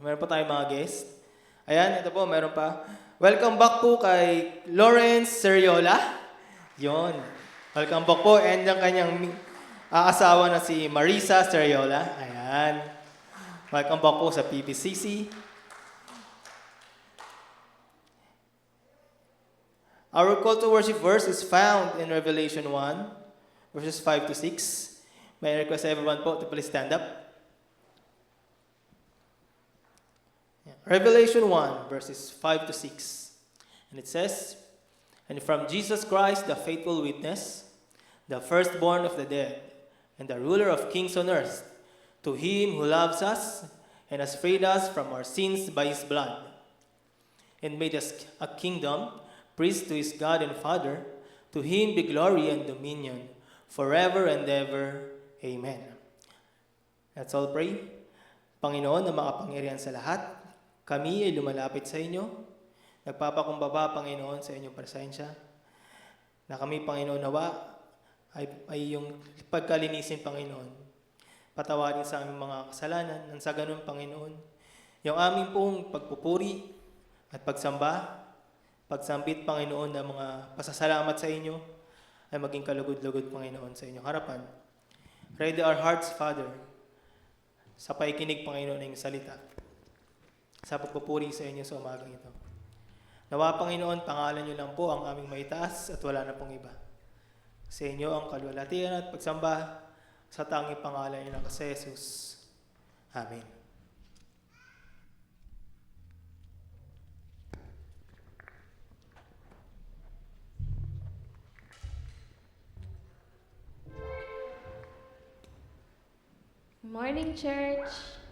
Meron pa tayong mga guest. Ayan, ito po, meron pa. Welcome back po kay Lawrence Seriola. Yon. Welcome back po. And ang kanyang asawa na si Marisa Seriola. Ayan. Welcome back po sa PBCC. Our call to worship verse is found in Revelation 1, verses 5 to 6. May I request everyone po to please stand up. Revelation 1, verses 5 to 6. And it says, "And from Jesus Christ, the faithful witness, the firstborn of the dead, and the ruler of kings on earth, to him who loves us and has freed us from our sins by his blood, and made us a kingdom, priest to his God and Father, to him be glory and dominion, forever and ever. Amen." Let's all pray. Panginoon na makapangyarihan sa lahat, kami ay lumalapit sa inyo. Nagpapakumbaba, Panginoon, sa inyong presensya. Na kami, Panginoon, nawa ay yung pagkalinisin, Panginoon. Patawarin sa aming mga kasalanan. Nang sa ganun, Panginoon, yung aming pong pagpupuri at pagsambit, Panginoon, ng mga pasasalamat sa inyo ay maging kalugod-lugod, Panginoon, sa inyong harapan. Ready our hearts, Father, sa paikinig, Panginoon, ng iyong salita, sa pagpupuri sa inyo sa umagang ito. Nawa, Panginoon, pangalan niyo lang po ang aming maitaas at wala na pong iba. Sa inyo ang kalwalhatian at pagsamba sa tanging pangalan niyo ng Jesus. Amen. Morning, church.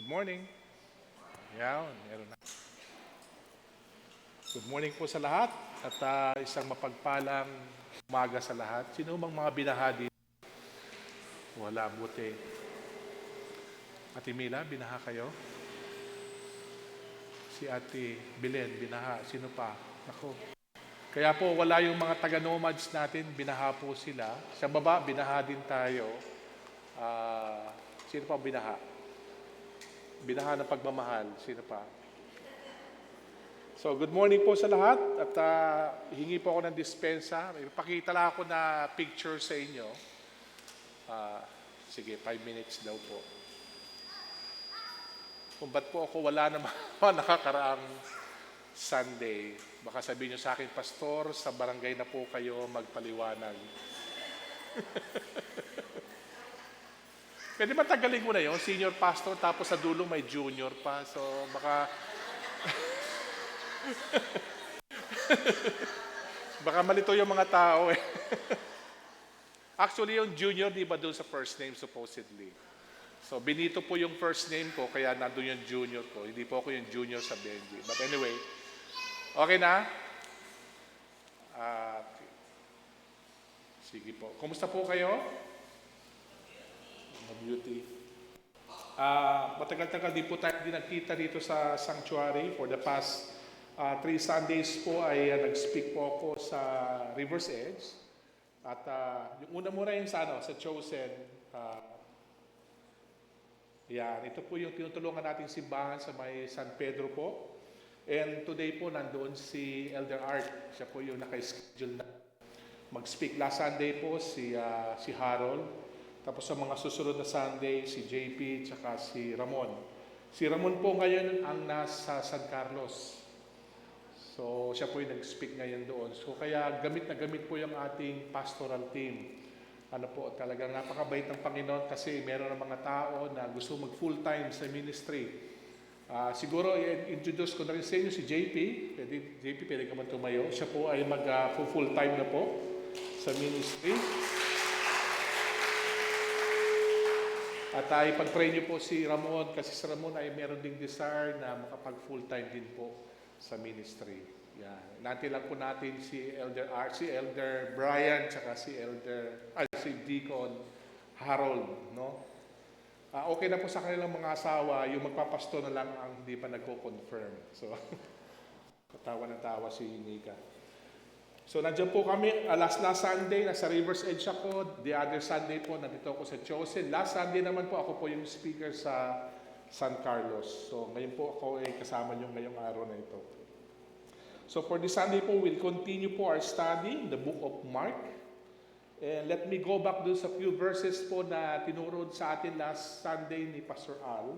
morning. Yan, meron na. Good morning po sa lahat at isang mapagpalang umaga sa lahat. Sino mang mga binahadi? Wala, buti. Ate Mila, binaha kayo? Si Ate Belen, binaha. Sino pa? Ako. Kaya po, wala yung mga taga-nomads natin, binaha po sila. Sa baba, binaha din tayo. Sino pa binaha? Binaha ng pagmamahal. Sino pa? So, good morning po sa lahat at hingi po ako ng dispensa. Ipakita lang ako na picture sa inyo. Sige, 5 minutes daw po. Kung ba't po ako wala naman nakakaraang Sunday, baka sabihin nyo sa akin, Pastor, sa barangay na po kayo magpaliwanag. Pwede ba tagalin ko na yun? Senior pastor, tapos sa dulo may junior pa. So, baka... baka malito yung mga tao eh. Actually, yung junior, di ba doon sa first name supposedly? So, Benito po yung first name ko, kaya nandun yung junior ko. Hindi po ako yung junior sa Benji. But anyway, okay na? Sige po. Kumusta po kayo? Beauty. Matagal-tagal din po tayo nagkita dito sa sanctuary. For the past 3 Sundays po ay nag-speak po ako sa River's Edge. At yung una muna yung sa Chosen. Yan, ito po yung tinutulungan nating simbahan sa may San Pedro po. And today po nandoon si Elder Art. Siya po yung naka-schedule na mag-speak. Last Sunday po si Harold. Tapos sa mga susunod na Sunday, si JP tsaka si Ramon. Si Ramon po ngayon ang nasa San Carlos. So siya po yung nag-speak ngayon doon. So kaya gamit na gamit po yung ating pastoral team. Ano po, talagang napakabait ng Panginoon kasi meron ng mga tao na gusto mag-full-time sa ministry. Siguro i-introduce ko na rin sa inyo si JP. JP, pwede ka man tumayo. Siya po ay mag-full-time na po sa ministry. At ipag-pray niyo po si Ramon kasi si Ramon ay meron ding desire na makapag full-time din po sa ministry. Yan. Natin lang po natin si Elder Brian, tsaka si Deacon Harold. No? Okay na po sa kanilang mga asawa, yung magpapasto na lang ang hindi pa nagko-confirm. So, katawa ng tawa si Nika. So, nandiyan po kami. Last Sunday, nasa River's Edge ako. The other Sunday po, nandito ako sa Chosen. Last Sunday naman po, ako po yung speaker sa San Carlos. So, ngayon po ako ay kasama nyo ngayong araw na ito. So, for this Sunday po, we'll continue po our study, the book of Mark. And let me go back dun sa few verses po na tinuro sa atin last Sunday ni Pastor Al,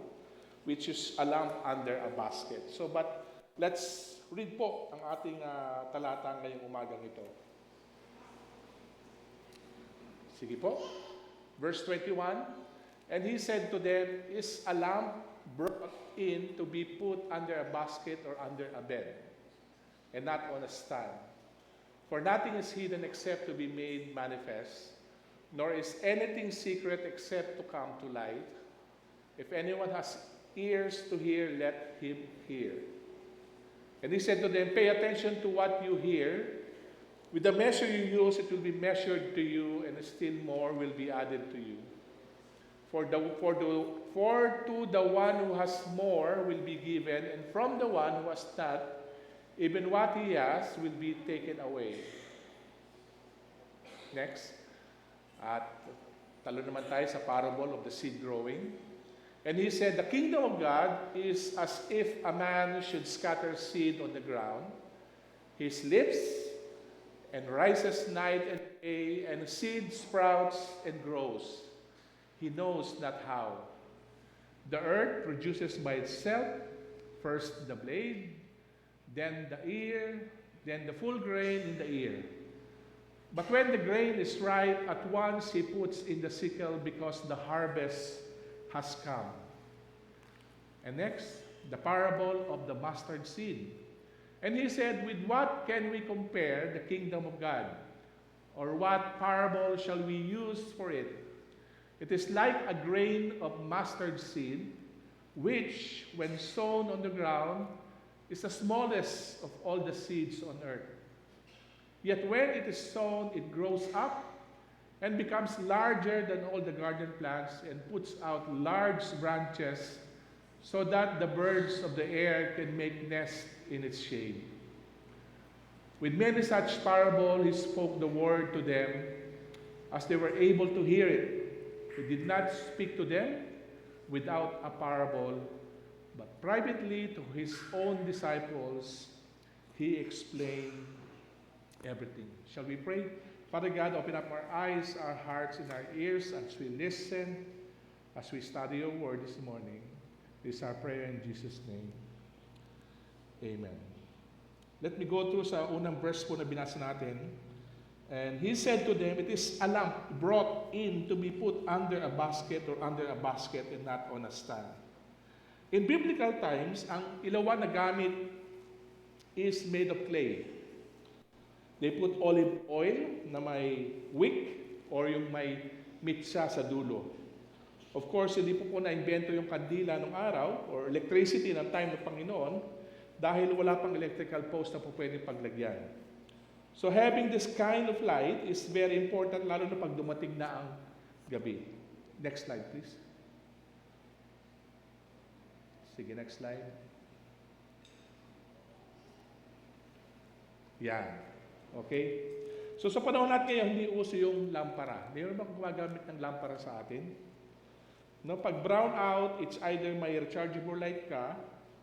which is a lamp under a basket. So, but let's read po ang ating talata ngayong umagang ito. Sige po. Verse 21. And he said to them, is a lamp brought in to be put under a basket or under a bed, and not on a stand? For nothing is hidden except to be made manifest, nor is anything secret except to come to light. If anyone has ears to hear, let him hear. And he said to them, pay attention to what you hear. With the measure you use, it will be measured to you, and still more will be added to you. For to the one who has more will be given, and from the one who has not, even what he has will be taken away. Next. At talo naman tayo sa parable of the seed growing. And he said, the kingdom of God is as if a man should scatter seed on the ground. He sleeps and rises night and day, and seed sprouts and grows. He knows not how. The earth produces by itself first the blade, then the ear, then the full grain in the ear. But when the grain is ripe, at once he puts in the sickle because the harvest has come. And next, the parable of the mustard seed. And he said, with what can we compare the kingdom of God? Or what parable shall we use for it? It is like a grain of mustard seed, which, when sown on the ground, is the smallest of all the seeds on earth. Yet when it is sown, it grows up and becomes larger than all the garden plants and puts out large branches so that the birds of the air can make nests in its shade. With many such parables, he spoke the word to them as they were able to hear it. He did not speak to them without a parable, but privately to his own disciples, he explained everything. Shall we pray? Father God, open up our eyes, our hearts, and our ears as we listen, as we study your word this morning. This is our prayer in Jesus' name. Amen. Let me go through sa unang verse po na binasa natin. And he said to them, it is a lamp brought in to be put under a basket or under a basket and not on a stand. In biblical times, ang ilawan na gamit is made of clay. They put olive oil na may wick or yung may mitsa sa dulo. Of course, hindi po na-invento yung kandila ng araw or electricity ng time ng Panginoon dahil wala pang electrical post na po pwedeng paglagyan. So having this kind of light is very important lalo na pag dumating na ang gabi. Next slide, please. Sige, next slide. Yan. Okay? So sa panahon natin ngayon, hindi uso yung lampara. Mayroon ba gumagamit ng lampara sa atin? No, pag brown out, it's either may rechargeable light ka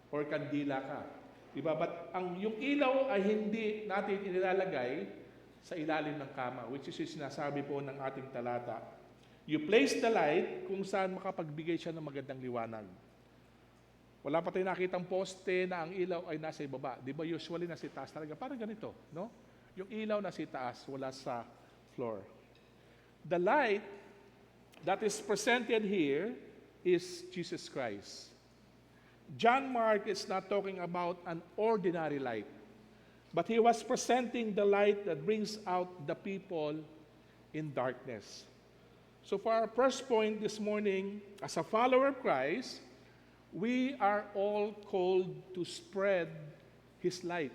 or kandila ka. Diba? But yung ilaw ay hindi natin inilalagay sa ilalim ng kama, which is yung sinasabi po ng ating talata. You place the light kung saan makapagbigay siya ng magandang liwanag. Wala pa tayong nakitang poste na ang ilaw ay nasa ibaba. Di ba usually nasa taas talaga? Parang ganito, no? Yung ilaw nasa taas, wala sa floor. The light that is presented here is Jesus Christ. John Mark is not talking about an ordinary light, but he was presenting the light that brings out the people in darkness. So for our first point this morning, as a follower of Christ, we are all called to spread His light.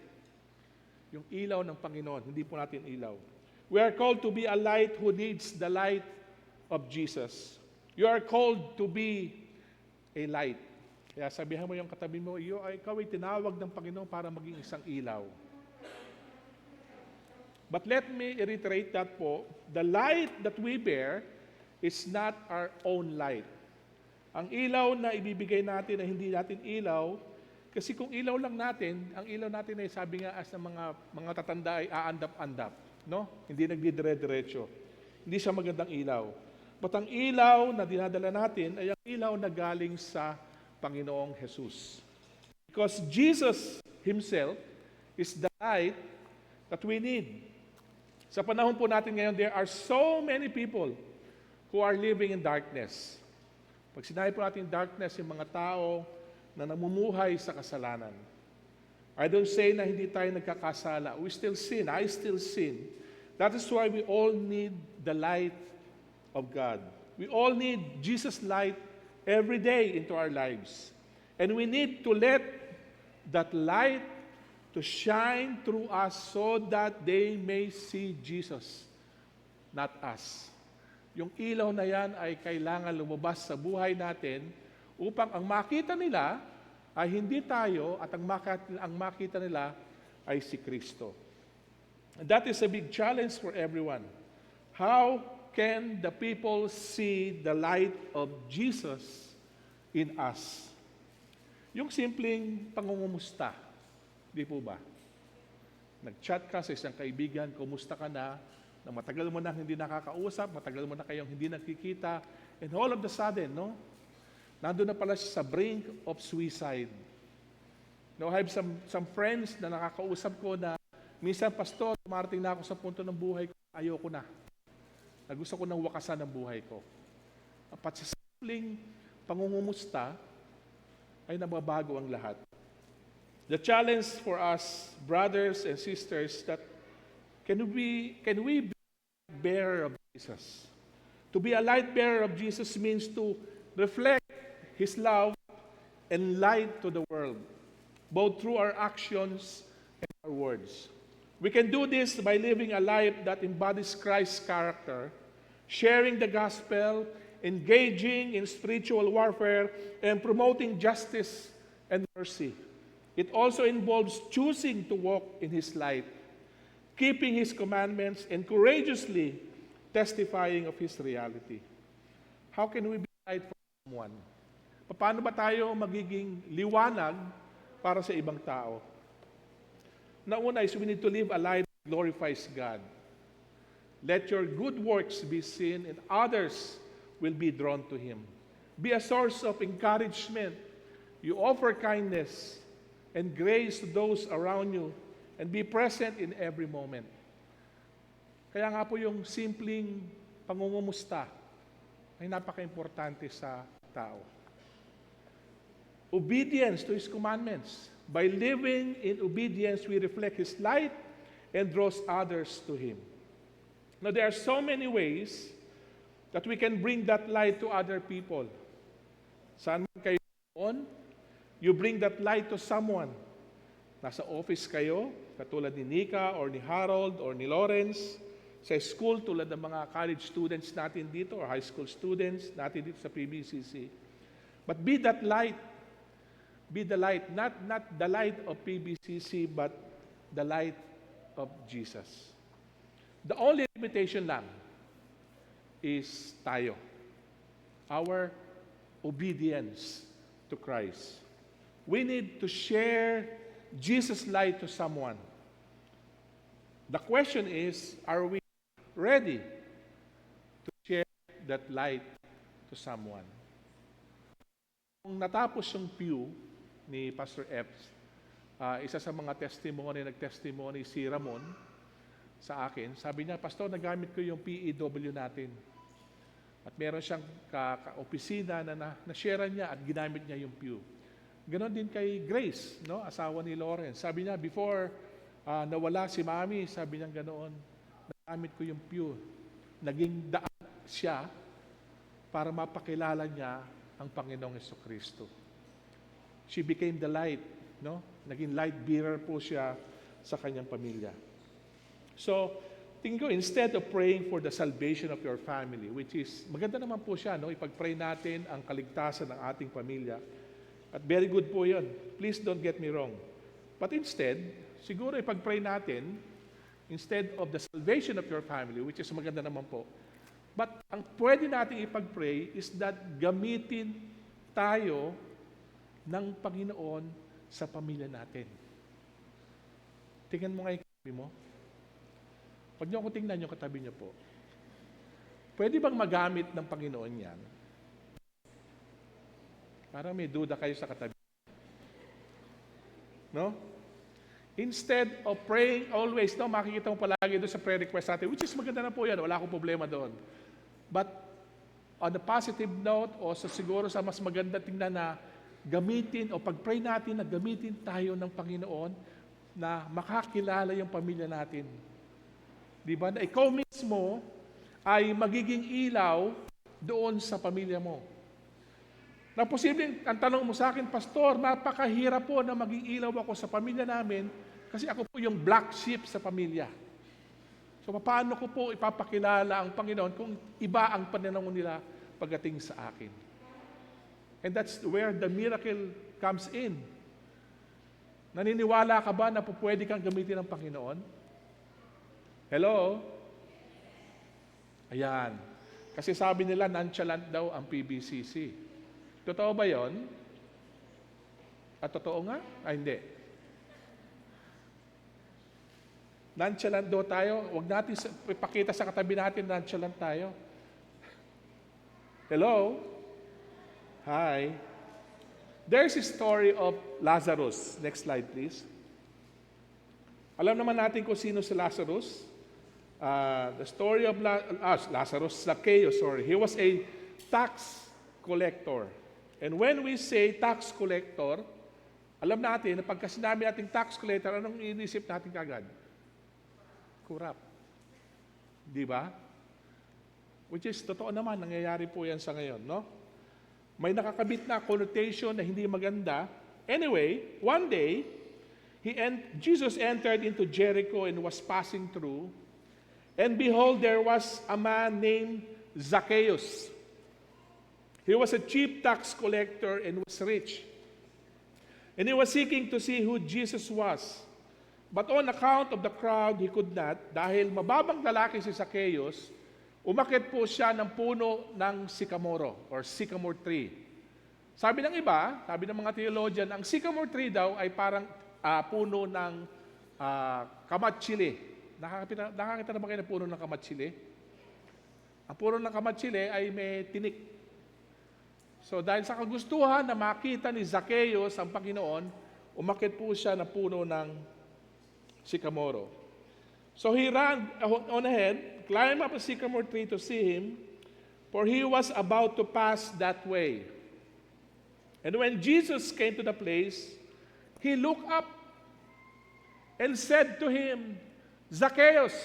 Yung ilaw ng Panginoon, hindi po natin ilaw. We are called to be a light who needs the light of Jesus. You are called to be a light. Kaya sabihan mo yung katabi mo, ikaw ay tinawag ng Panginoon para maging isang ilaw. But let me reiterate that po, the light that we bear is not our own light. Ang ilaw na ibibigay natin na hindi natin ilaw, kasi kung ilaw lang natin, ang ilaw natin ay sabi nga as ng mga tatanda ay aandap-andap. No? Hindi nagdidire-diretso. Hindi siya magandang ilaw. But ang ilaw na dinadala natin ay ang ilaw na galing sa Panginoong Jesus. Because Jesus Himself is the light that we need. Sa panahon po natin ngayon, there are so many people who are living in darkness. Pag sinabi po natin darkness, yung mga tao na namumuhay sa kasalanan. I don't say na hindi tayo nagkakasala. We still sin. I still sin. That is why we all need the light of God. We all need Jesus' light every day into our lives. And we need to let that light to shine through us so that they may see Jesus, not us. Yung ilaw na yan ay kailangan lumabas sa buhay natin upang ang makita nila ay hindi tayo at ang makita nila ay si Kristo. And that is a big challenge for everyone. How can the people see the light of Jesus in us? Yung simpleng pangungumusta, di po ba? Nag-chat ka sa isang kaibigan, kumusta ka na matagal mo na hindi nakakausap, matagal mo na kayong hindi nakikita, and all of the sudden, no? Nandun na pala siya sa brink of suicide. No, I have some friends na nakakausap ko na, minsan, Pastor, marating na ako sa punto ng buhay ko, ayoko na. Gusto ko ng wakasan ng buhay ko. At sa simpleng pangungumusta, ay nababago ang lahat. The challenge for us, brothers and sisters, that can we be a bearer of Jesus? To be a light bearer of Jesus means to reflect His love, and light to the world, both through our actions and our words. We can do this by living a life that embodies Christ's character, sharing the gospel, engaging in spiritual warfare, and promoting justice and mercy. It also involves choosing to walk in His light, keeping His commandments, and courageously testifying of His reality. How can we be light for someone? Paano ba tayo magiging liwanag para sa ibang tao? Nauna is we need to live a life that glorifies God. Let your good works be seen and others will be drawn to Him. Be a source of encouragement. You offer kindness and grace to those around you and be present in every moment. Kaya nga po yung simpleng pangungumusta ay napaka-importante sa tao. Obedience to His commandments. By living in obedience, we reflect His light and draws others to Him. Now, there are so many ways that we can bring that light to other people. Saan man kayo doon, you bring that light to someone. Nasa office kayo, katulad ni Nika or ni Harold or ni Lawrence. Sa school, tulad ng mga college students natin dito or high school students natin dito sa PBCC. But be that light. Be the light, not the light of PBCC, but the light of Jesus. The only limitation lang is tayo. Our obedience to Christ. We need to share Jesus' light to someone. The question is, are we ready to share that light to someone? Kung natapos yung pew ni Pastor Epps, isa sa mga nag-testimony si Ramon sa akin. Sabi niya, Pastor, nagamit ko yung PEW natin. At meron siyang ka-opisina na na-sharean niya at ginamit niya yung pew. Ganon din kay Grace, no? Asawa ni Lawrence. Sabi niya, before nawala si Mami, sabi niya ganoon, nagamit ko yung pew. Naging daan siya para mapakilala niya ang Panginoong Jesucristo. She became the light, no? Naging light bearer po siya sa kanyang pamilya. So, tingin ko, instead of praying for the salvation of your family, which is, maganda naman po siya, no? Ipag-pray natin ang kaligtasan ng ating pamilya. At very good po yun. Please don't get me wrong. But instead, siguro ipag-pray natin, instead of the salvation of your family, which is maganda naman po, but ang pwede natin ipag-pray is that gamitin tayo ng Panginoon sa pamilya natin. Tingnan mo nga yung katabi mo. Pag niyo ako tingnan yung katabi niyo po. Pwede bang magamit ng Panginoon yan? Parang may duda kayo sa katabi. No? Instead of praying always, no, makikita mo palagi doon sa prayer request natin, which is maganda na po yan, wala akong problema doon. But on the positive note, o siguro sa mas maganda tingnan na gamitin o pag-pray natin na gamitin tayo ng Panginoon na makakilala yung pamilya natin. Di ba? Na ikaw mismo ay magiging ilaw doon sa pamilya mo. Na posibleng, ang tanong mo sa akin, Pastor, napakahirap po na maging ilaw ako sa pamilya namin kasi ako po yung black sheep sa pamilya. So, paano ko po ipapakilala ang Panginoon kung iba ang pananaw nila pagdating sa akin? And that's where the miracle comes in. Naniniwala ka ba na pwede kang gamitin ng Panginoon? Hello? Ayan. Kasi sabi nila, nonchalant daw ang PBCC. Totoo ba yon? At totoo nga? Ay, hindi. Nonchalant daw tayo. Huwag natin ipakita sa katabi natin, nonchalant tayo. Hello? Hi. There's a story of Lazarus. Next slide, please. Alam naman natin kung sino si Lazarus. The story of Lazarus, Zacchaeus, sorry. He was a tax collector. And when we say tax collector, alam natin na pagka sinabi natin tax collector, anong inisip natin kagad? Corrupt. Di ba? Which is, totoo naman, nangyayari po yan sa ngayon, no? may nakakabit na connotation na hindi maganda. Anyway, one day, Jesus entered into Jericho and was passing through. And behold, there was a man named Zacchaeus. He was a chief tax collector and was rich. And he was seeking to see who Jesus was. But on account of the crowd, he could not. Dahil mababang lalaki si Zacchaeus, umakyat po siya ng puno ng sycamore or sycamore tree. Sabi ng iba, sabi ng mga theologian, ang sycamore tree daw ay parang puno ng kamatsili. Nakakita na ba kayo ng puno ng kamatsili? Ang puno ng kamatsili ay may tinik. So dahil sa kagustuhan na makita ni Zacchaeus ang Panginoon, umakyat po siya ng puno ng sycamore. So he ran on ahead, climbed up a sycamore tree to see him, for he was about to pass that way. And when Jesus came to the place, he looked up and said to him, Zacchaeus,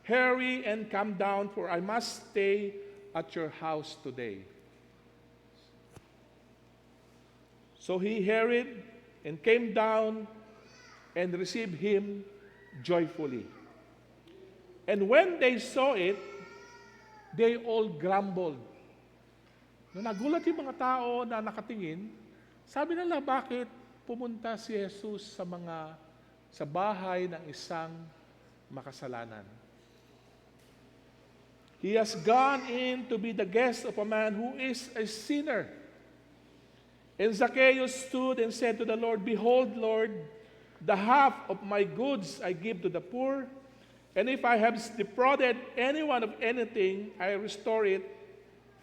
hurry and come down, for I must stay at your house today. So he hurried and came down and received him joyfully. And when they saw it, they all grumbled. Nung nagulat yung mga tao na nakatingin, sabi nila, bakit pumunta si Jesus sa bahay ng isang makasalanan? He has gone in to be the guest of a man who is a sinner. And Zacchaeus stood and said to the Lord, Behold, Lord, the half of my goods I give to the poor, and if I have defrauded anyone of anything, I restore it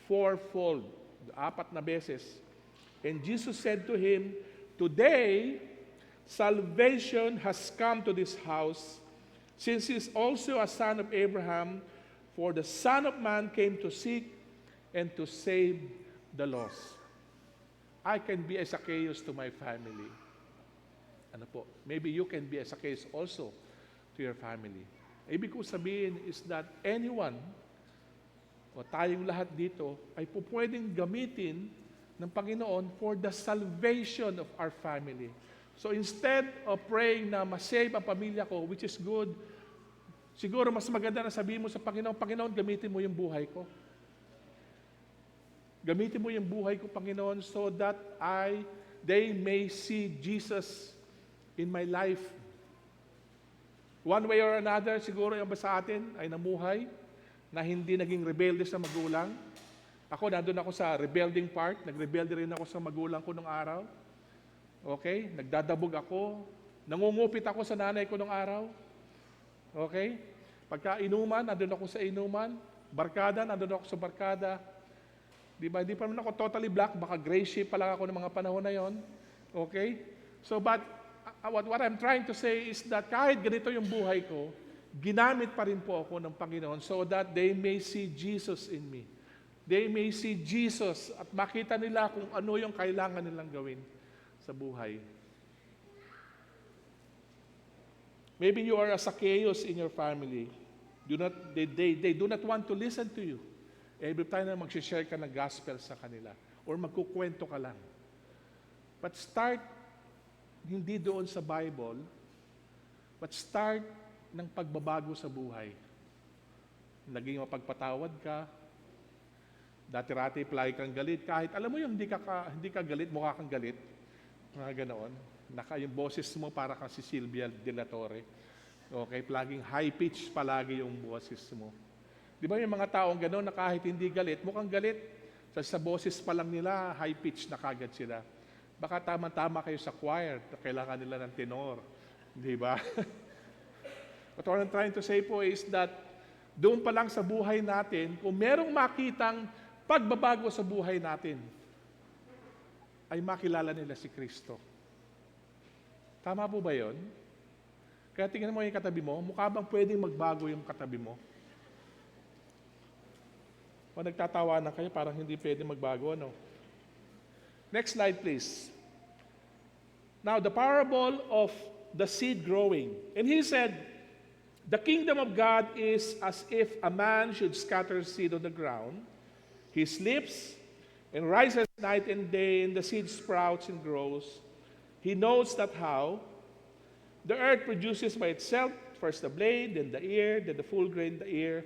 fourfold. 4 na beses. And Jesus said to him, Today, salvation has come to this house, since he is also a son of Abraham, for the Son of Man came to seek and to save the lost. I can be a Zacchaeus to my family. Ano po? Maybe you can be a Zacchaeus also to your family. Ibig ko sabihin is that anyone, o tayong lahat dito, ay pwedeng gamitin ng Panginoon for the salvation of our family. So instead of praying na masave ang pamilya ko, which is good, siguro mas maganda na sabihin mo sa Panginoon, Panginoon, gamitin mo yung buhay ko. Gamitin mo yung buhay ko, Panginoon, so that they may see Jesus in my life. One way or another, siguro yung sa atin ay namuhay na hindi naging rebelde sa magulang. Ako, nandun ako sa rebelding part. Nagrebelde rin ako sa magulang ko nung araw. Okay? Nagdadabog ako. Nangungupit ako sa nanay ko nung araw. Okay? Pagka inuman, nandun ako sa inuman. Barkada, nandun ako sa barkada. Diba? Hindi pa naman ako totally black. Baka gray sheep pa lang ako ng mga panahon na yon. Okay? So, but what I'm trying to say is that kahit ganito yung buhay ko, ginamit pa rin po ako ng Panginoon so that they may see Jesus in me. They may see Jesus at makita nila kung ano yung kailangan nilang gawin sa buhay. Maybe you are a Zacchaeus in your family. They do not want to listen to you. Every time na mag-share ka ng gospel sa kanila or magkukwento ka lang. But start hindi doon sa Bible, but start ng pagbabago sa buhay. Naging mapagpatawad ka, dati-rati palagi kang galit, kahit alam mo yung hindi ka galit, mukha kang galit, mga ganoon. Yung boses mo para kang si Silvia De La Torre. Okay, palaging high pitch palagi yung boses mo. Di ba yung mga taong ganoon na kahit hindi galit, mukhang galit, sa boses pa lang nila, high pitch na kagad sila. Baka tama-tama kayo sa choir, kailangan nila ng tenor. Di ba? But what I'm trying to say po is that doon pa lang sa buhay natin, kung merong makitang pagbabago sa buhay natin, ay makilala nila si Kristo. Tama po ba yun? Kaya tingnan mo yung katabi mo, mukha bang pwedeng magbago yung katabi mo? O nagtatawanan kayo, parang hindi pwedeng magbago, ano? Next slide, please. Now, the parable of the seed growing. And he said, the kingdom of God is as if a man should scatter seed on the ground. He sleeps, and rises night and day, and the seed sprouts and grows. He knows that how the earth produces by itself first the blade, then the ear, then the full grain, the ear.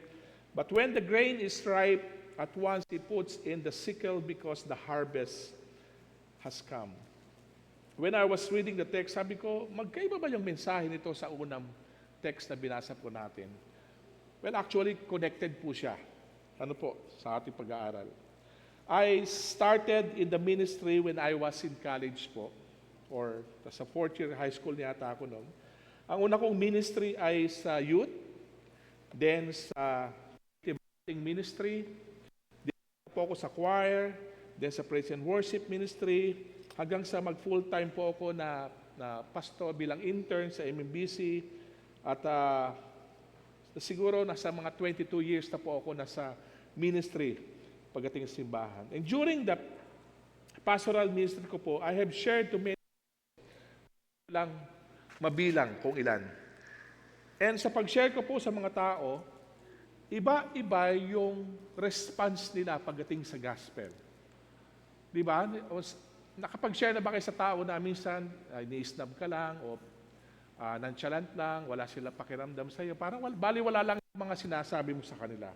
But when the grain is ripe, at once he puts in the sickle because the harvest has come. When I was reading the text, sabi ko, magkaiba ba yung mensahe nito sa unang text na binasa po natin? Well, actually, connected po siya. Ano po, sa ating pag-aaral. I started in the ministry when I was in college po, or sa fourth year high school yata ako noon. Ang una kong ministry ay sa youth, then sa ministry, then po ako sa choir, then sa praise and worship ministry, hanggang sa mag-full-time po ako na pastor bilang intern sa MMBC, at siguro nasa mga 22 years na po ako nasa ministry pagdating sa simbahan. And during the pastoral ministry ko po, I have shared to many lang mabilang kung ilan. And sa pag-share ko po sa mga tao, iba-iba yung response nila pagdating sa gospel. Di ba? Nakapag-share na ba kayo sa tao na minsan ni-snub ka lang o nonchalant lang, wala sila pakiramdam sa iyo, parang baliwala lang yung mga sinasabi mo sa kanila.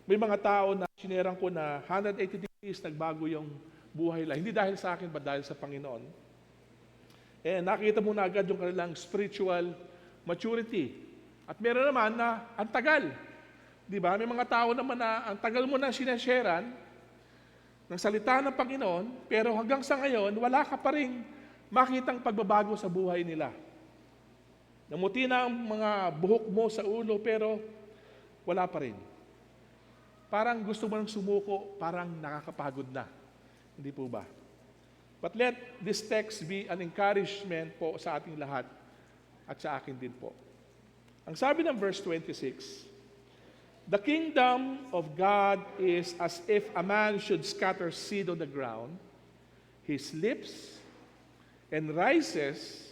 May mga tao na sinerang ko na 180 degrees nagbago yung buhay nila, hindi dahil sa akin, but dahil sa Panginoon. Nakita mo na agad yung kanilang spiritual maturity. At meron naman na ang tagal. Di ba? May mga tao naman na ang tagal mo na sinasharean ng salita ng Panginoon, pero hanggang sa ngayon, wala ka pa rin makitang pagbabago sa buhay nila. Namuti na ang mga buhok mo sa ulo, pero wala pa rin. Parang gusto mo nang sumuko, parang nakakapagod na. Hindi po ba? But let this text be an encouragement po sa ating lahat at sa akin din po. Ang sabi ng verse 26, the kingdom of God is as if a man should scatter seed on the ground. He sleeps and rises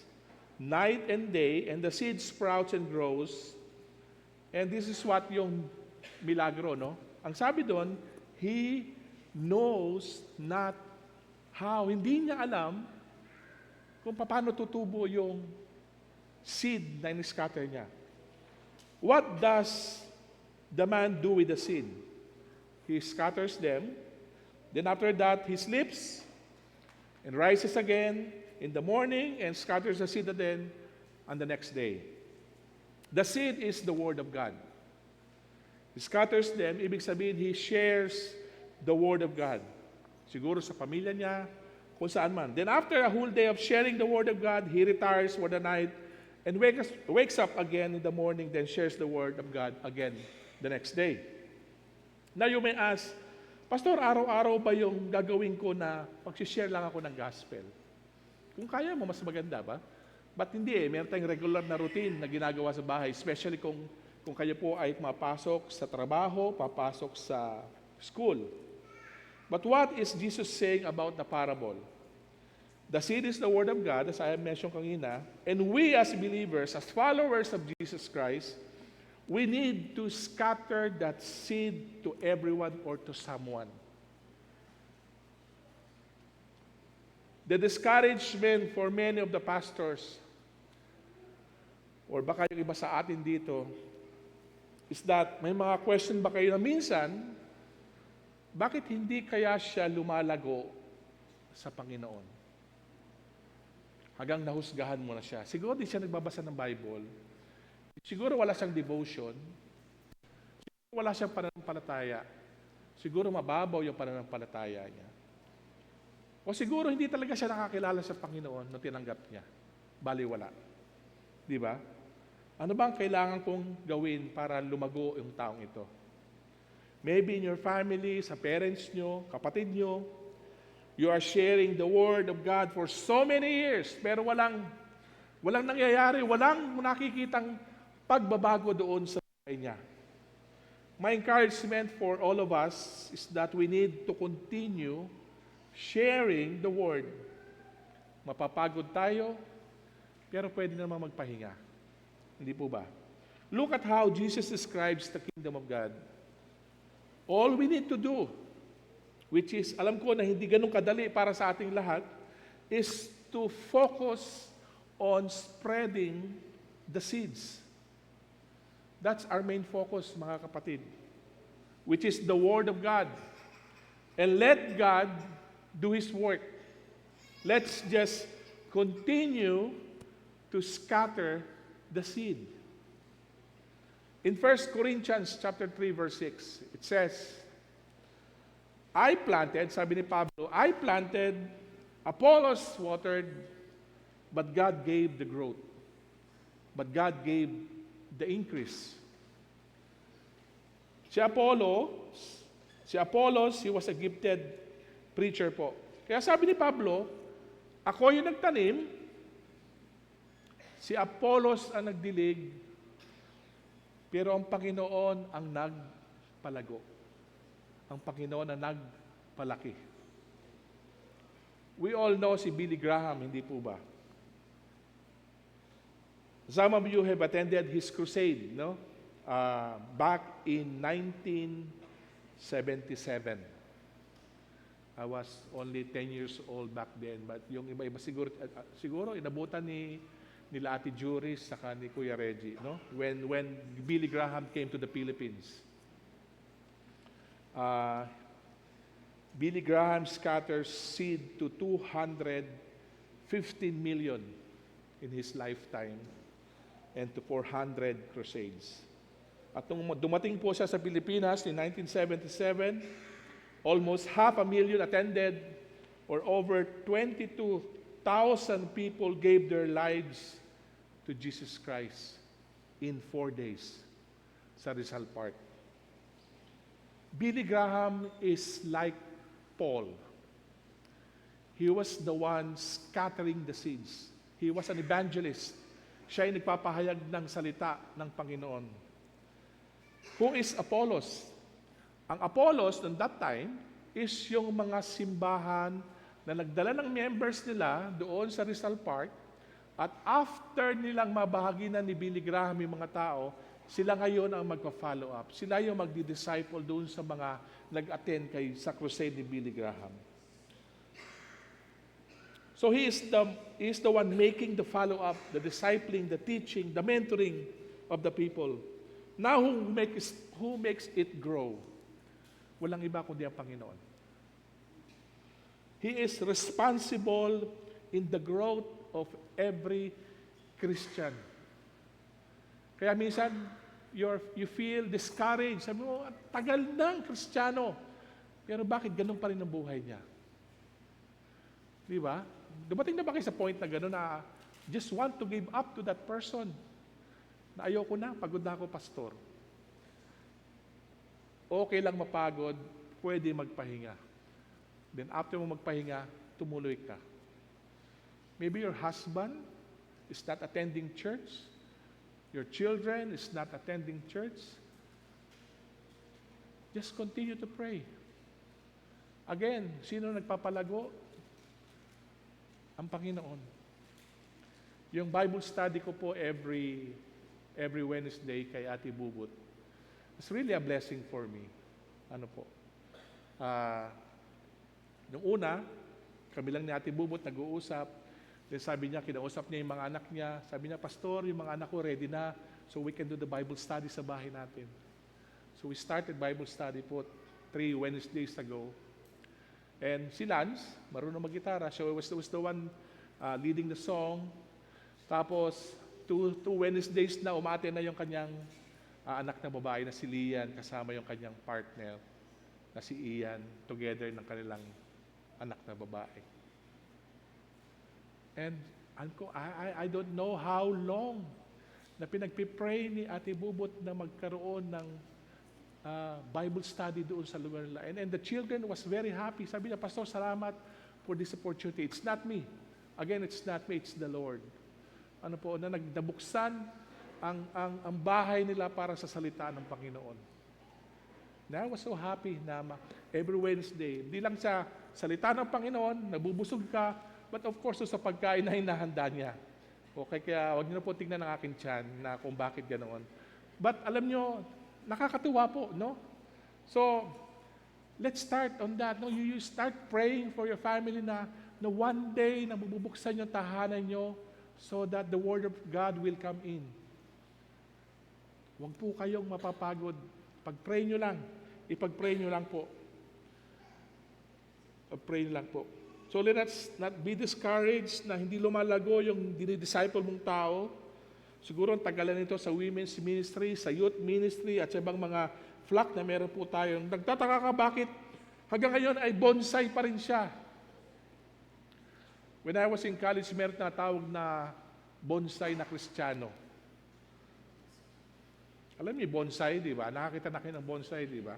night and day, and the seed sprouts and grows. And this is what yung milagro, no? Ang sabi doon, he knows not how. Hindi niya alam kung paano tutubo yung seed na in-scatter niya. What does the man do with the seed? He scatters them. Then after that, he sleeps and rises again in the morning and scatters the seed again on the next day. The seed is the Word of God. He scatters them, ibig sabihin, he shares the Word of God. Siguro sa pamilya niya, kung saan man. Then after a whole day of sharing the Word of God, he retires for the night and wakes up again in the morning, then shares the Word of God again the next day. Now you may ask, Pastor, araw-araw ba yung gagawin ko na mag-share lang ako ng gospel? Kung kaya mo, mas maganda ba? But hindi meron tayong regular na routine na ginagawa sa bahay, especially kung kayo po ay mapasok sa trabaho, papasok sa school. But what is Jesus saying about the parable? The seed is the Word of God, as I have mentioned kanina, and we as believers, as followers of Jesus Christ, we need to scatter that seed to everyone or to someone. The discouragement for many of the pastors, or baka yung iba sa atin dito, is that may mga question ba kayo na minsan, bakit hindi kaya siya lumalago sa Panginoon? Hanggang nahusgahan mo na siya. Siguro di siya nagbabasa ng Bible. Siguro wala siyang devotion. Siguro wala siyang pananampalataya. Siguro mababaw yung pananampalataya niya. O siguro hindi talaga siya nakakilala sa Panginoon nung tinanggap niya. Baliwala. Di ba? Ano bang kailangan kong gawin para lumago yung taong ito? Maybe in your family, sa parents nyo, kapatid nyo, you are sharing the Word of God for so many years, pero walang nangyayari, walang nakikitang pagbabago doon sa buhay niya. My encouragement for all of us is that we need to continue sharing the Word. Mapapagod tayo, pero pwede naman magpahinga. Hindi po ba? Look at how Jesus describes the kingdom of God. All we need to do, which is, alam ko na hindi ganun kadali para sa ating lahat, is to focus on spreading the seeds. That's our main focus, mga kapatid, which is the Word of God. And let God do His work. Let's just continue to scatter the seed. In 1 Corinthians chapter 3, verse 6, it says, I planted, sabi ni Pablo, I planted, Apollos watered, but God gave the growth. But God gave the increase. Si Apollos, he was a gifted preacher po. Kaya sabi ni Pablo, ako yung nagtanim, si Apollos ang nagdilig, pero ang Panginoon ang nagpalago. Ang Panginoon ang nagpalaki. We all know si Billy Graham, hindi po ba? Some of you have attended his crusade, no? Back in 1977. I was only 10 years old back then, but yung iba-iba siguro inabutan nila Ate Juris saka ni Kuya Reggie, no? When Billy Graham came to the Philippines. Billy Graham scatters seed to 215 million in his lifetime and to 400 crusades. At nung dumating po siya sa Pilipinas in 1977, almost 500,000 attended, or over 22,000 people gave their lives to Jesus Christ in 4 days sa Rizal Park. Billy Graham is like Paul. He was the one scattering the seeds. He was an evangelist. Siya ay nagpapahayag ng salita ng Panginoon. Who is Apollos? Ang Apollos noong that time is yung mga simbahan na nagdala ng members nila doon sa Rizal Park, at after nilang mabahagi na ni Billy Graham yung mga tao, sila ngayon ang magpa-follow up. Sila yung magdi-disciple doon sa mga nag-attend sa crusade ni Billy Graham. So he is the one making the follow-up, the discipling, the teaching, the mentoring of the people. Now who makes it grow? Walang iba kundi ang Panginoon. He is responsible in the growth of every Christian. Kaya minsan, you feel discouraged. Sabi mo, tagal ng Kristiyano. Pero bakit ganun pa rin ang buhay niya? Di ba? Dumating na ba kayo sa point na gano'n na just want to give up to that person? Na ayoko na, pagod na ako, pastor. Okay lang mapagod, pwede magpahinga. Then after mo magpahinga, tumuloy ka. Maybe your husband is not attending church. Your children is not attending church. Just continue to pray. Again, sino nagpapalago? Ang Panginoon. Yung Bible study ko po every Wednesday kay Ate Bubut, it's really a blessing for me. Ano po? Nung una, kami lang ni Ate Bubut nag-uusap. Then sabi niya, kinausap niya yung mga anak niya. Sabi niya, Pastor, yung mga anak ko ready na, so we can do the Bible study sa bahay natin. So we started Bible study po 3 Wednesdays ago. And si Lance, marunong mag-gitara. So he was the one leading the song. Tapos, 2 Wednesdays na umate na yung kanyang anak na babae na si Lian, kasama yung kanyang partner na si Ian, together ng kanilang anak na babae. And I don't know how long na pinagpipray ni Ate Bubot na magkaroon ng Bible study doon sa lugar nila. And the children was very happy. Sabi niya, Pastor, salamat for this opportunity. It's not me. Again, it's not me, it's the Lord. Ano po, na nagdabuksan ang bahay nila para sa salita ng Panginoon. And I was so happy na every Wednesday, hindi lang sa salita ng Panginoon, nabubusog ka, but of course, sa pagkain na hinahanda niya. Okay, kaya huwag niyo na po tignan ng aking tiyan na kung bakit ganoon. But alam niyo, nakakatuwa po, no? So, Let's start on that. No, you start praying for your family na one day na mabubuksan yung tahanan nyo so that the Word of God will come in. Huwag po kayong mapapagod. Pag-pray nyo lang. Ipag-pray nyo lang po. Pag-pray nyo lang po. So let us not be discouraged na hindi lumalago yung dinidisciple mong tao. Siguro ang tagalan nito sa women's ministry, sa youth ministry, at sa ibang mga flock na meron po tayo. Nagtataka ka bakit hanggang ngayon ay bonsai pa rin siya. When I was in college, meron na tawag na bonsai na Kristiyano. Alam niyo bonsai, di ba? Nakakita na kayo ng bonsai, di ba?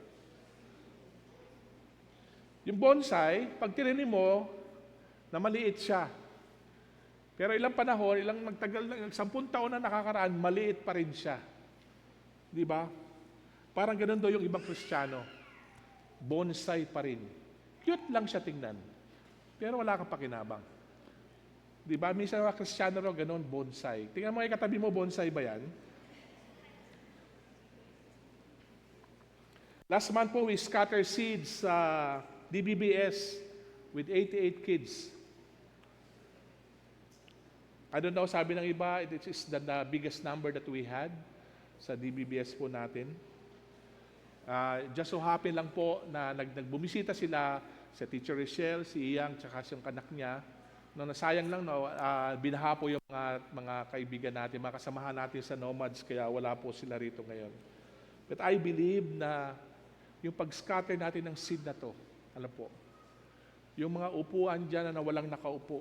Yung bonsai, pag tininim mo, na maliit siya. Pero ilang panahon, magtagal lang, 10 taon na nakakaraan, maliit pa rin siya. Di ba? Parang ganun daw yung ibang Kristiyano. Bonsai pa rin. Cute lang siya tingnan. Pero wala kang pakinabang. Di ba? Minsan mga Kristiyano raw ganun, bonsai. Tingnan mo yung katabi mo, bonsai ba yan? Last month po, we scatter seeds sa DBBS with 88 kids. I don't know, sabi ng iba, it is the biggest number that we had sa DBBS po natin. Just so happen lang po na nagbumisita sila sa Teacher Rochelle, si Iyang, tsaka yung anak niya. No, nasayang lang, no, binaha po yung mga kaibigan natin, mga kasamahan natin sa Nomads, kaya wala po sila rito ngayon. But I believe na yung pag-scatter natin ng seed na to, alam po, yung mga upuan dyan na walang nakaupo,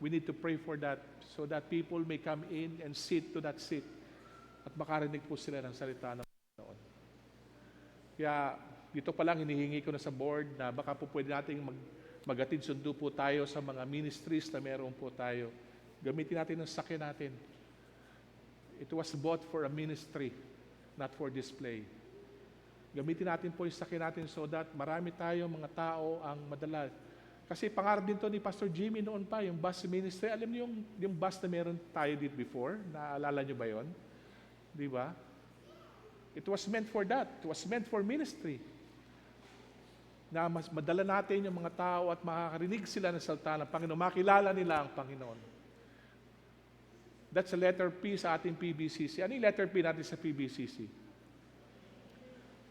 we need to pray for that so that people may come in and sit to that seat at makarinig po sila ng salita ng Panginoon. Kaya dito pa lang hinihingi ko na sa board na baka po pwede nating magatid sundo po tayo sa mga ministries na meron po tayo. Gamitin natin ang sakyan natin. It was bought for a ministry, not for display. Gamitin natin po yung sakyan natin so that marami tayong mga tao ang madala. Kasi pangarap din to ni Pastor Jimmy noon pa, yung bus ministry. Alam niyo yung bus na meron tayo dito before? Naalala niyo ba yon? Di ba? It was meant for that. It was meant for ministry. Na mas madala natin yung mga tao at makakarinig sila ng salita ng Panginoon. Makilala nila ang Panginoon. That's a letter P sa ating PBCC. Ano yung letter P natin sa PBCC?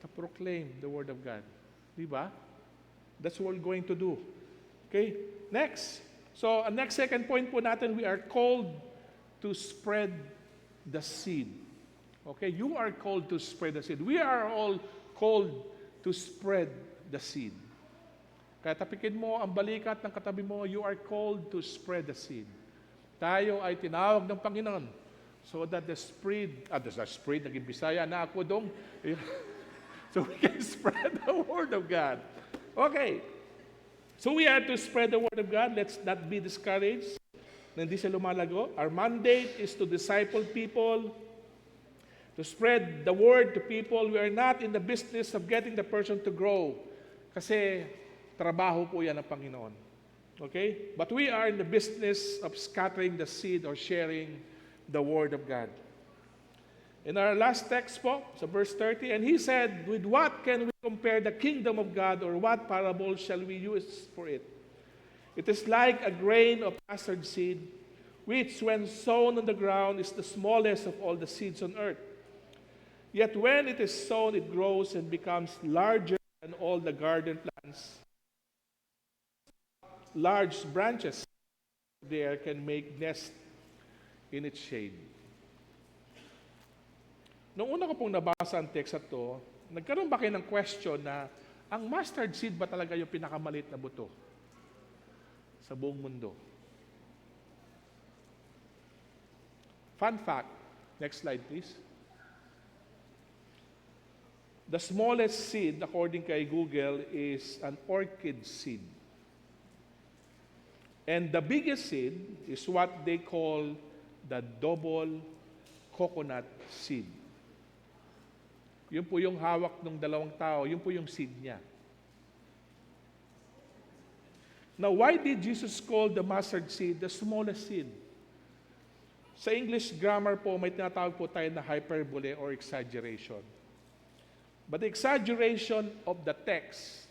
To proclaim the Word of God. Di ba? That's what we're going to do. Okay? Next. So, ang next second point po natin, we are called to spread the seed. Okay? You are called to spread the seed. We are all called to spread the seed. Kaya tapikin mo ang balikat ng katabi mo, you are called to spread the seed. Tayo ay tinawag ng Panginoon so that the spread, naging Bisaya na ako dong, so we can spread the Word of God. Okay. So we are to spread the Word of God. Let's not be discouraged na hindi siya lumalago. Our mandate is to disciple people, to spread the Word to people. We are not in the business of getting the person to grow. Kasi trabaho po yan ng Panginoon. Okay? But we are in the business of scattering the seed or sharing the Word of God. In our last text po, sa verse 30, and he said, with what can we compare the kingdom of God, or what parable shall we use for it? It is like a grain of mustard seed, which when sown on the ground is the smallest of all the seeds on earth. Yet when it is sown, it grows and becomes larger than all the garden plants. Large branches there can make nest in its shade. Noong una ko pong nabasa ang text at to, nagkaroon ba kayo ng question na ang mustard seed ba talaga yung pinakamalit na buto sa buong mundo? Fun fact. Next slide, please. The smallest seed, according kay Google, is an orchid seed. And the biggest seed is what they call the double coconut seed. Yun po yung hawak ng dalawang tao. Yun po yung seed niya. Now, why did Jesus call the mustard seed the smallest seed? Sa English grammar po, may tinatawag po tayo na hyperbole or exaggeration. But the exaggeration of the text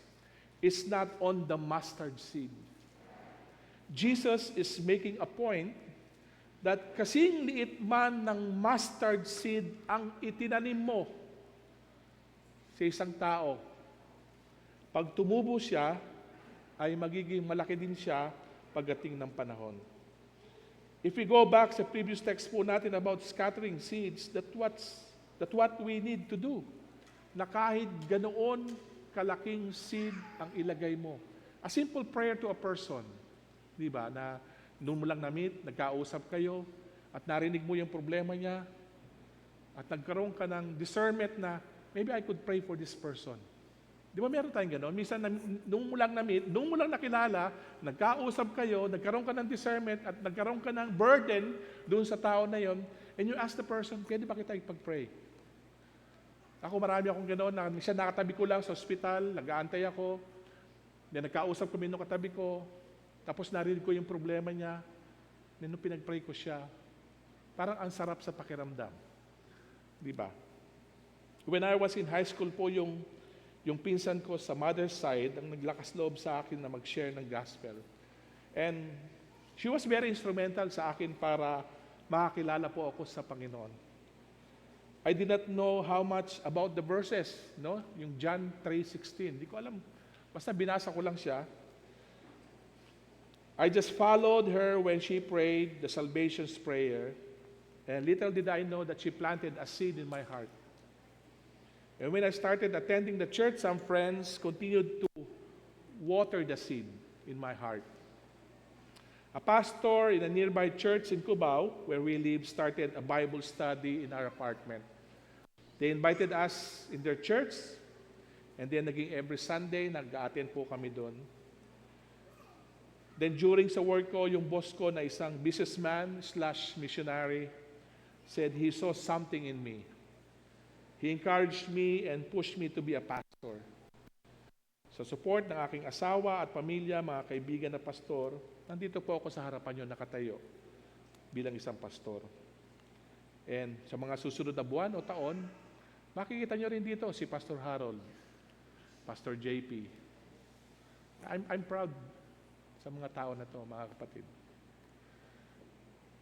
is not on the mustard seed. Jesus is making a point that kasing liit man ng mustard seed ang itinanim mo sa isang tao, pag tumubo siya, ay magiging malaki din siya pagdating ng panahon. If we go back sa previous text po natin about scattering seeds, that what we need to do. Na kahit ganoon kalaking seed ang ilagay mo. A simple prayer to a person, di ba, na noon mo lang na-meet, nagkausap kayo, at narinig mo yung problema niya, at nagkaroon ka ng discernment na, maybe I could pray for this person. Di ba meron tayong gano'n? Minsan, noong mo lang na-meet, noong mo lang nakilala, nagkausap kayo, nagkaroon ka ng discernment, at nagkaroon ka ng burden doon sa tao na yon, and you ask the person, pwede ba kita ipag-pray? Ako marami akong gano'n, na minsan nakatabi ko lang sa ospital, nag-aantay ako, then nagkausap kami nung katabi ko, tapos narinig ko yung problema niya, then nung pinag-pray ko siya, parang ang sarap sa pakiramdam. Di ba? When I was in high school po, yung pinsan ko sa mother's side, ang naglakas loob sa akin na mag-share ng gospel. And she was very instrumental sa akin para makakilala po ako sa Panginoon. I did not know how much about the verses, no? Yung John 3:16. Di ko alam. Basta binasa ko lang siya. I just followed her when she prayed the salvation's prayer. And little did I know that she planted a seed in my heart. And when I started attending the church, some friends continued to water the seed in my heart. A pastor in a nearby church in Cubao, where we live, started a Bible study in our apartment. They invited us in their church, and then naging every Sunday, nag-a-attend po kami doon. Then during sa work ko, yung boss ko na isang businessman/missionary said he saw something in me. He encouraged me and pushed me to be a pastor. Sa support ng aking asawa at pamilya, mga kaibigan na pastor, nandito po ako sa harapan nyo nakatayo bilang isang pastor. And sa mga susunod na buwan o taon, makikita nyo rin dito si Pastor Harold, Pastor JP. I'm proud sa mga tao na to, mga kapatid.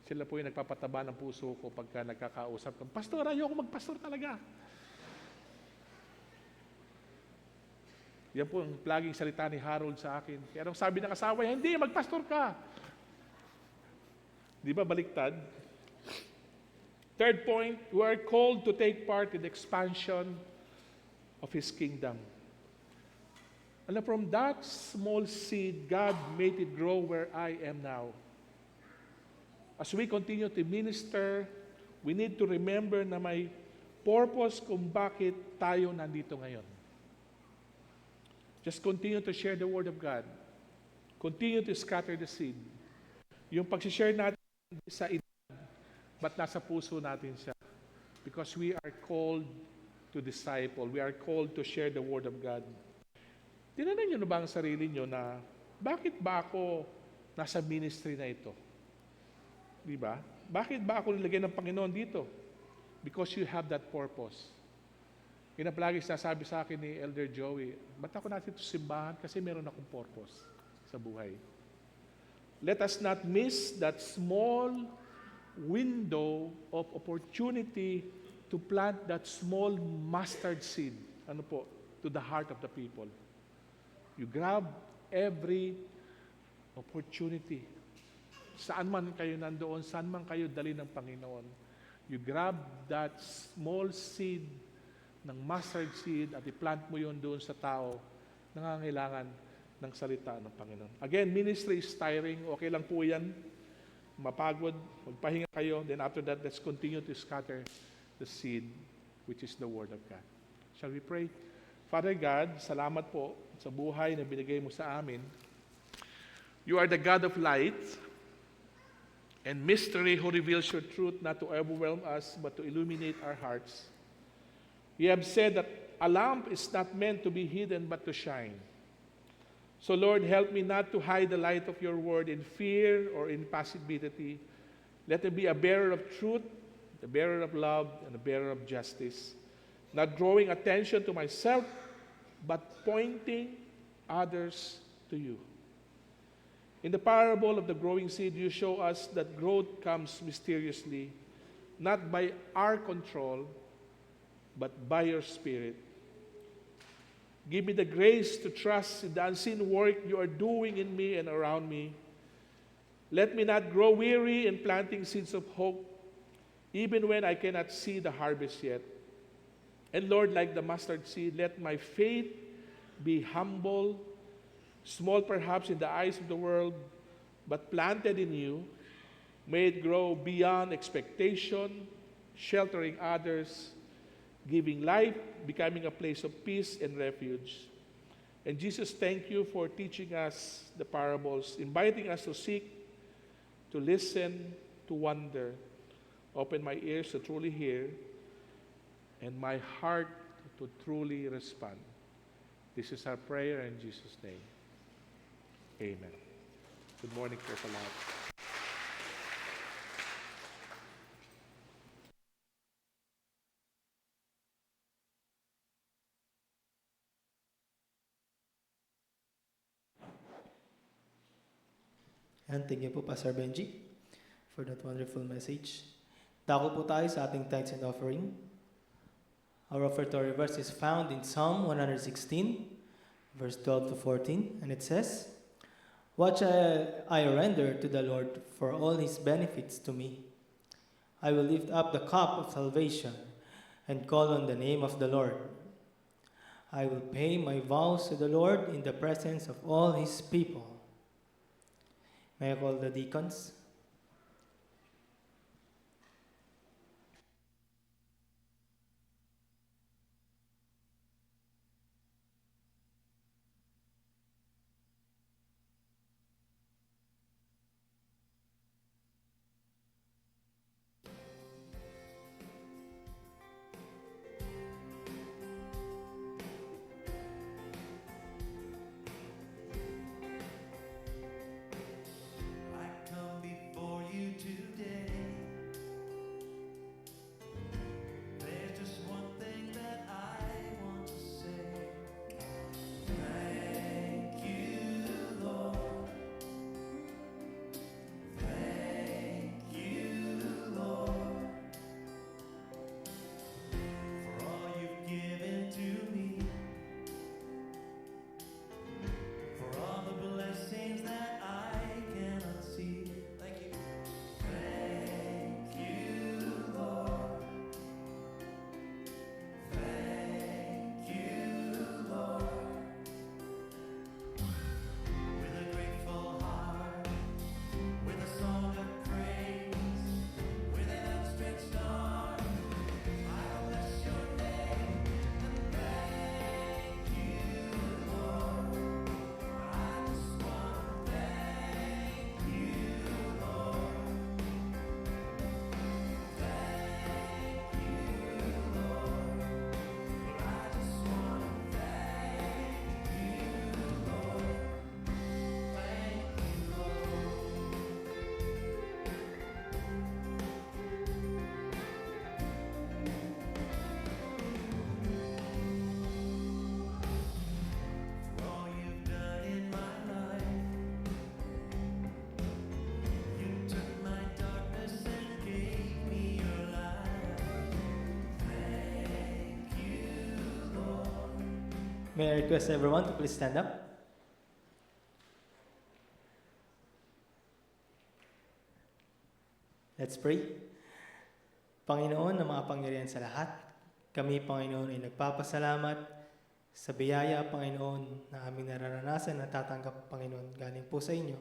Sila po yung nagpapataba ng puso ko pagka nagkakausap ko. Pastor, ayoko magpastor talaga. Yan po ang laging salita ni Harold sa akin. Kaya nung sabi ng asawa niya, hindi, magpastor ka. Di ba baliktad? Third point, we are called to take part in the expansion of His kingdom. And from that small seed, God made it grow where I am now. As we continue to minister, we need to remember na may purpose kung bakit tayo nandito ngayon. Just continue to share the Word of God. Continue to scatter the seed. Yung pag-share natin sa edad, but nasa puso natin siya. Because we are called to disciple. We are called to share the Word of God. Tinanong nyo na ba ang sarili nyo na, bakit ba ako nasa ministry na ito? Di ba? Bakit ba ako nilagay ng Panginoon dito? Because you have that purpose. Yun ang palagi sinasabi sa akin ni Elder Joey, ba't ako natin ito simbahan? Kasi meron akong purpose sa buhay. Let us not miss that small window of opportunity to plant that small mustard seed, to the heart of the people. You grab every opportunity. Saan man kayo nandoon, saan man kayo dali ng Panginoon, you grab that small seed ng mustard seed at i-plant mo yun doon sa tao nangangailangan ng salita ng Panginoon. Again, ministry is tiring. Okay lang po yan. Mapagod, magpahinga kayo. Then after that, let's continue to scatter the seed, which is the Word of God. Shall we pray? Father God, salamat po sa buhay na binigay mo sa amin. You are the God of light and mystery who reveals your truth not to overwhelm us but to illuminate our hearts. You have said that a lamp is not meant to be hidden but to shine. So Lord, help me not to hide the light of your word in fear or in passivity. Let me be a bearer of truth, a bearer of love, and a bearer of justice. not drawing attention to myself, but pointing others to you. In the parable of the growing seed, you show us that growth comes mysteriously, not by our control, but by your Spirit. Give me the grace to trust in the unseen work you are doing in me and around me. Let me not grow weary in planting seeds of hope, even when I cannot see the harvest yet. And Lord, like the mustard seed, let my faith be humble, small perhaps in the eyes of the world, but planted in you. May it grow beyond expectation, sheltering others, giving life, becoming a place of peace and refuge. And Jesus, thank you for teaching us the parables, inviting us to seek, to listen, to wonder. Open my ears to truly hear, and my heart to truly respond. This is our prayer in Jesus' name. Amen. Good morning, praise the Lord. And thank you po, Pastor Benji, for that wonderful message. Dako po tayo sa ating tithes and offering. Our offertory verse is found in Psalm 116, verse 12 to 14, and it says, "What shall I render to the Lord for all his benefits to me? I will lift up the cup of salvation and call on the name of the Lord. I will pay my vows to the Lord in the presence of all his people." May I call the deacons? I come before you today. There's just one thing that I want to say. Thank you, Lord. Thank you, Lord, for all you've given to me, for all the blessings that I cannot see. Thank you. Thank you, Lord. Thank you, Lord. With a grateful heart, with a song of praise, with an outstretched arm, I'll bless your name and thank you, Lord. I just want to thank you, Lord. Thank you, Lord. I just want to thank you, Lord. Thank you, Lord. For all you've done in my life, you took my darkness and gave me your light. Thank you, Lord. May I request everyone to please stand up? Let's pray. Panginoon na makapangyarihan sa lahat, kami, Panginoon, ay nagpapasalamat sa biyaya, Panginoon, na aming nararanasan na tatanggap, Panginoon, galing po sa inyo.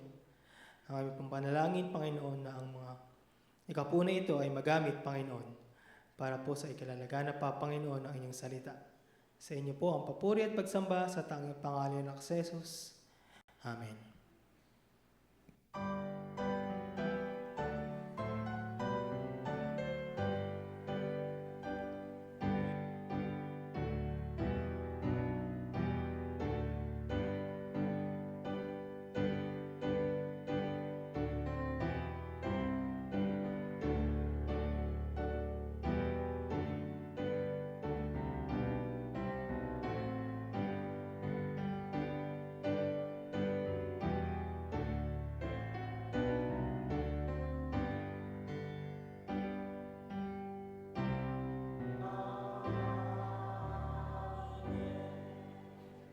Ang aming pong panalangin, Panginoon, na ang mga ikapuna ito ay magamit, Panginoon, para po sa ikalalaganap pa, Panginoon, ng inyong salita. Sa inyo po ang papuri at pagsamba sa tanging pangalan ng Jesus. Amen.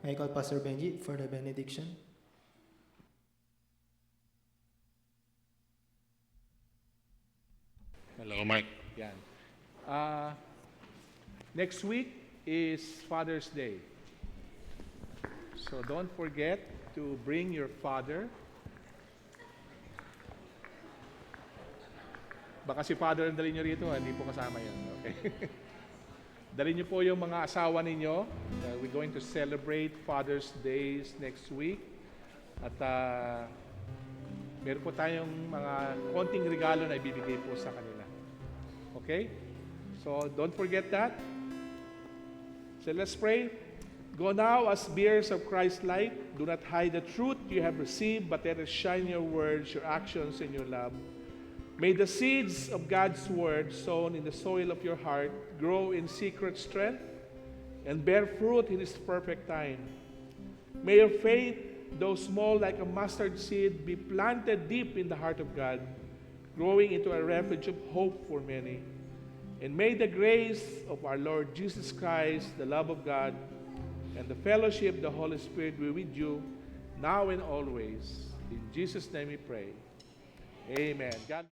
I call Pastor Benji for the benediction. Hello, Mike. Yan. Next week is Father's Day. So don't forget to bring your father. Baka si father ang dali nyo rito, hindi po kasama yan. Okay? Dali nyo po yung mga asawa ninyo. We're going to celebrate Father's Days next week. At meron po tayong mga konting regalo na ibibigay po sa kanila. Okay? So don't forget that. So let's pray. Go now as bearers of Christ's light. Do not hide the truth you have received, but let us shine your words, your actions, and your love. May the seeds of God's word sown in the soil of your heart grow in secret strength and bear fruit in its perfect time. May your faith, though small like a mustard seed, be planted deep in the heart of God, growing into a refuge of hope for many. And may the grace of our Lord Jesus Christ, the love of God, and the fellowship of the Holy Spirit be with you now and always. In Jesus' name we pray. Amen. God